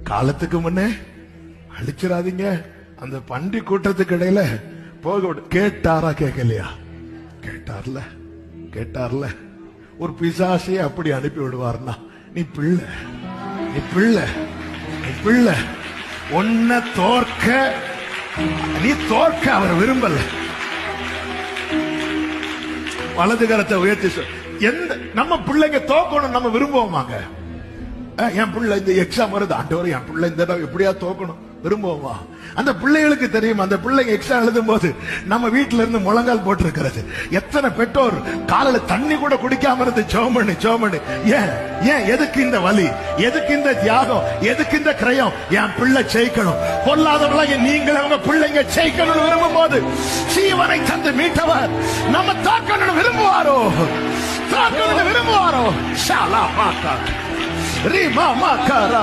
காலத்துக்கு முன்னே அழிச்சிடாதீங்க. அந்த பண்டி கூட்டத்துக்கு இடையில போக கேட்டாரா? கேட்கலையா? கேட்டார்ல. ஒரு பிசாசையே அப்படி அனுப்பி விடுவார்னா, நீ பிள்ளை உன்னை நீ தோற்க அவர் விரும்பல. வலது கரத்தை உயர்த்தி நம்ம பிள்ளைங்க தோக்கணும் நம்ம விரும்புவோமாங்க? என் பிள்ளை இந்த எக்ஸாம் வருது, ஆண்டவரே என் பிள்ளை இந்த எப்படியா தோக்கணும் விரும்புவோமா? அந்த பிள்ளைகளுக்கு தெரியும், அந்த பிள்ளைங்க எக்ஸாம் எழுதும் போது நம்ம வீட்டுல இருந்து முழங்கால் போட்டு இருக்கிறது. எத்தனை பெற்றோர் காலையில தண்ணி கூட குடிக்காம இருந்து சோமணி. ஏன் எதுக்கு இந்த வலி, எதுக்கு இந்த தியாகம், எதுக்கு இந்த கிரயம்? என் பிள்ளை ஜெயிக்கணும். பொல்லாதவர்களாக நீங்கள் அவங்க பிள்ளைங்க ஜெயிக்கணும்னு விரும்பும் போது ஜீவனை தந்து மீட்டவர் நம்ம தாக்கணும்னு விரும்புவாரோ? ஷாலா மாக்கா ரீமா மாக்காரா.